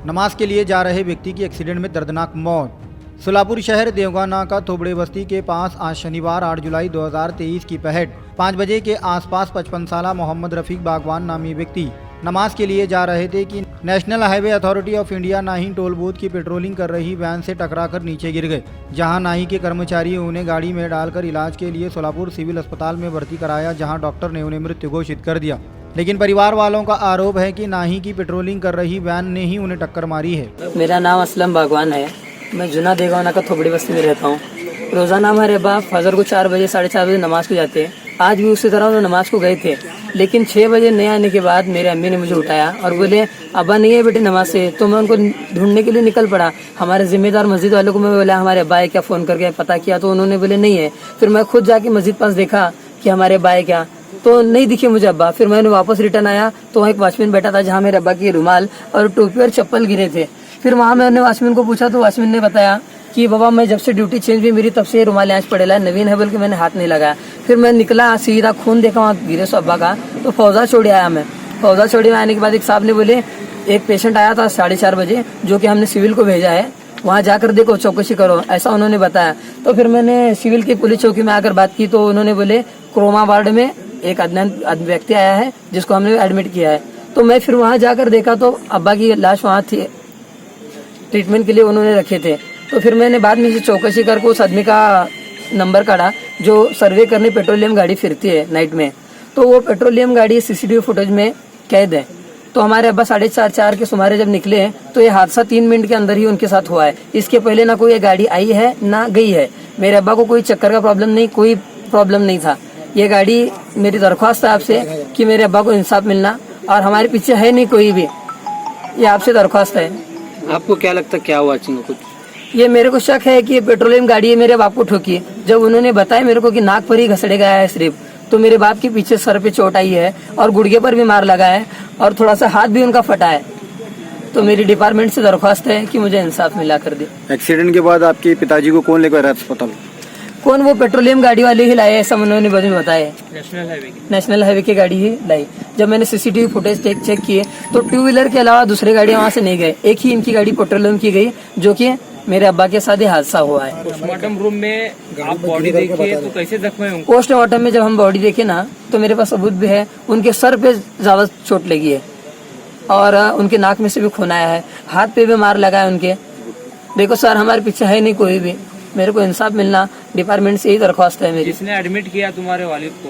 नमाज के लिए जा रहे व्यक्ति की एक्सीडेंट में दर्दनाक मौत। सोलापुर शहर देवगा नाका थोबड़े बस्ती के पास आज शनिवार 8 जुलाई 2023 की पहट 5 बजे के आसपास 55 साला मोहम्मद रफीक बागवान नामी व्यक्ति नमाज के लिए जा रहे थे कि national highway authority of India नाहिन टोल बूथ की पेट्रोलिंग कर रही वैन से टकराकर नीचे गिर गए, जहां नाही के कर्मचारियों उन्हें गाड़ी में डालकर इलाज के लिए सोलापुर सिविल अस्पताल में भर्ती कराया, जहां डॉक्टर ने उन्हें मृत घोषित कर दिया। लेकिन परिवार वालों का आरोप है कि नाही की पेट्रोलिंग कर रही वैन ने ही उन्हें टक्कर मारी है। मेरा नाम असलम बागवान है। मैं जुना देगावना का थोबड़ी बस्ती में रहता हूँ। रोजाना हमारे बाप फजर को 4 बजे 4:30 बजे नमाज को जाते हैं। आज भी उसी तरह उन्होंने नमाज को गए थे, लेकिन 6 बजे नहीं आने के बाद मेरे अम्मी ने मुझे उठाया और बोले अब्बा नहीं है बेटे नमाज से। तो मैं उनको ढूंढने के लिए निकल पड़ा। हमारे जिम्मेदार मस्जिद वालों को मैं बोला हमारे अब्बा क्या फ़ोन करके पता किया, तो उन्होंने बोले नहीं है। फिर मैं खुद जाके मस्जिद पास देखा कि हमारे अब्बा क्या, तो नहीं दिखे मुझे अब्बा। फिर मैंने वापस रिटर्न आया तो वहाँ एक वॉचमैन बैठा था, जहाँ मेरे अब्बा के रुमाल और टोपी और चप्पल गिरे थे। फिर वहाँ मैंने वॉचमैन को पूछा तो वॉचमैन ने बताया कि बाबा मैं जब से ड्यूटी चेंज हुई मेरी तब से रुमाल आज पड़ेला है, नवीन है, बल्कि मैंने हाथ नहीं लगाया। फिर मैं निकला सीधा खून देखा वहाँ गिरे सो अब्बा का, तो फौजा छोड़ आया। मैं फौजा छोड़े आने के बाद एक साहब ने बोले एक पेशेंट आया था 4:30 बजे, जो कि हमने सिविल को भेजा है, वहाँ जाकर देखो चौकसी करो, ऐसा उन्होंने बताया। तो फिर मैंने सिविल की पुलिस चौकी में आकर बात की तो उन्होंने बोले क्रोमा वार्ड में एक अज्ञात व्यक्ति आया है जिसको हमने एडमिट किया है। तो मैं फिर वहाँ जाकर देखा तो अब्बा की लाश वहाँ थी, ट्रीटमेंट के लिए उन्होंने रखे थे। तो फिर मैंने बाद में चौकसी करके उस आदमी का नंबर काढ़ा जो सर्वे करने पेट्रोलियम गाड़ी फिरती है नाइट में, तो वो पेट्रोलियम गाड़ी सीसीटीवी फुटेज में कैद है। तो हमारे अब्बा 4:30 के सुमारे जब निकले तो ये हादसा 3 मिनट के अंदर ही उनके साथ हुआ है। इसके पहले ना कोई गाड़ी आई है ना गई है। मेरे अब्बा को कोई चक्कर का प्रॉब्लम नहीं, कोई प्रॉब्लम नहीं था। ये गाड़ी मेरी दरख्वास्त है आपसे कि मेरे अब्बा को इंसाफ मिलना, और हमारे पीछे है नहीं कोई भी, ये आपसे दरख्वास्त है। आपको क्या लगता है क्या हुआ कुछ? ये मेरे को शक है कि ये पेट्रोलियम गाड़ी है मेरे बाप को ठोकी। जब उन्होंने बताया मेरे को कि नाक पर ही घसड़े गया है सिर्फ, तो मेरे बाप के पीछे सर पे चोट आई है और गुड़गे पर भी मार लगा है और थोड़ा सा हाथ भी उनका फटा है। तो मेरी डिपार्टमेंट से दरख्वास्त है कि मुझे इंसाफ मिला कर दे। एक्सीडेंट के बाद आपके पिताजी को कौन लेकर आया अस्पताल? कौन, वो पेट्रोलियम गाड़ी वाले ही लाए, ऐसा उन्होंने मुझे बताया। नेशनल हाईवे की गाड़ी ही लाई। जब मैंने सीसीटीवी फुटेज चेक किए तो 2 व्हीलर के अलावा दूसरे गाड़ियां वहाँ से नहीं गए। एक ही इनकी गाड़ी पेट्रोलियम की गई, जो कि मेरे अब्बा के साथ ही हादसा हुआ है। पोस्टमार्टम रूम में आप बॉडी देखिए तो कैसे जख्म है? पोस्टमार्टम में जब हम बॉडी देखे ना तो मेरे पास सबूत भी है। उनके सर पे ज्यादा चोट लगी है और उनके नाक में से भी खून आया है, हाथ पे भी मार लगा है उनके। देखो सर, हमारे पीछे है नहीं कोई भी, मेरे को इंसाफ मिलना डिपार्टमेंट से यही दरख्वास्त है मेरी। जिसने एडमिट किया तुम्हारे वालिद को,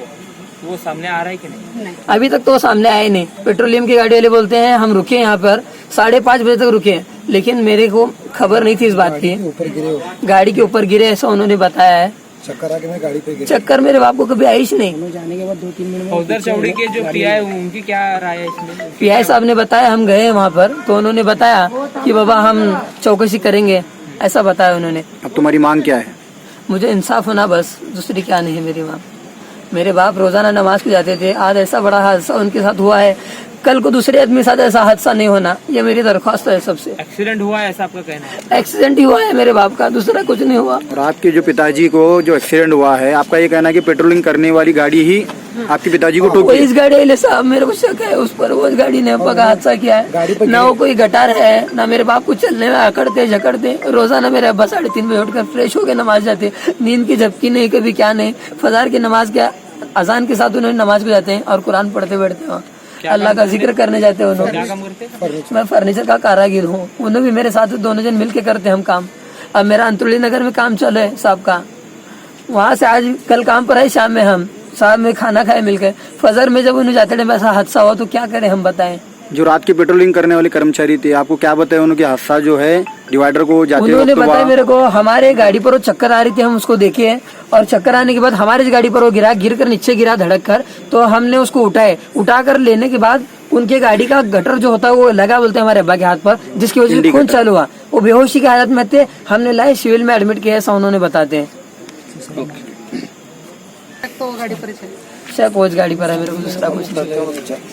वो सामने आ रहा है कि नहीं? अभी तक तो वो सामने आए नहीं। पेट्रोलियम की गाड़ी वाले बोलते हैं हम रुके यहाँ पर 5:30 बजे तक रुके, लेकिन मेरे को खबर नहीं थी इस बात की। गाड़ी के ऊपर गिरे ऐसा उन्होंने बताया है। चक्कर आके मैं गाड़ी पे गिरा। चक्कर मेरे बाप को कभी आई ही नहीं। जाने के बाद 2-3 मिनट फौजदार चौड़ी के जो पीआई उनकी क्या राय है इसमें? पीआई साहब ने बताया, हम गए वहाँ पर तो उन्होंने बताया कि बाबा हम चौकसी करेंगे, ऐसा बताया उन्होंने। अब तुम्हारी मांग क्या है? मुझे इंसाफ होना, बस, दूसरी क्या नहीं है मेरी मांग। मेरे बाप रोजाना नमाज को जाते थे, आज ऐसा बड़ा हादसा उनके साथ हुआ है, कल को दूसरे आदमी के साथ ऐसा हादसा नहीं होना, ये मेरी दरख्वास्त है सबसे। एक्सीडेंट हुआ है ऐसा आपका कहना है? एक्सीडेंट ही हुआ है मेरे बाप का, दूसरा कुछ नहीं हुआ। और आपके जो पिताजी को जो एक्सीडेंट हुआ है, आपका ये कहना है कि पेट्रोलिंग करने वाली गाड़ी ही आपके पिताजी को ठोकी? इस गाड़ी वाले साहब मेरे को शक है उस पर, वो गाड़ी ने अब्बा का हादसा किया है। ना वो कोई गटार है, ना मेरे बाप को चलने में अकड़ते झकड़ते। रोजाना मेरे अब्बा 3:30 बजे उठकर फ्रेश होकर नमाज जाते, नींद की झपकी नहीं, कभी क्या नहीं। फजर की नमाज क्या अजान के साथ उन्होंने नमाज को जाते हैं और कुरान पढ़ते बैठते हैं, अल्लाह का जिक्र करने जाते हैं उन्होंने। क्या काम करते? मैं फर्नीचर का कारागिर हूँ, उन्होंने भी मेरे साथ, दोनों जन मिलके करते हम काम। अब मेरा अंतुली नगर में काम चल है साहब का, वहाँ से आज कल काम पर है, शाम में हम साहब में खाना खाए मिलकर। फजर में जब उन्हें जाते टाइम ऐसा हादसा हुआ तो क्या करें हम, बताएं। जो रात की पेट्रोलिंग करने वाले कर्मचारी थे, आपको क्या बताया उन्होंने? हादसा जो है डिवाइडर को जाते उन्होंने बताया मेरे को, हमारे गाड़ी पर वो चक्कर आ रही थी, हम उसको देखे और चक्कर आने के बाद हमारी गाड़ी पर वो गिर कर नीचे गिरा धड़क कर, तो हमने उसको उठा कर लेने के बाद उनके गाड़ी का गटर जो होता है वो लगा, बोलते हैं हमारे अब्बा के हाथ पर, जिसकी वजह से खून चालू हुआ। वो बेहोशी की हालत में थे, हमने लाए सिविल में एडमिट किया, ऐसा उन्होंने बताते हैं। शक वो गाड़ी पर है, मेरे को दूसरा कुछ नहीं।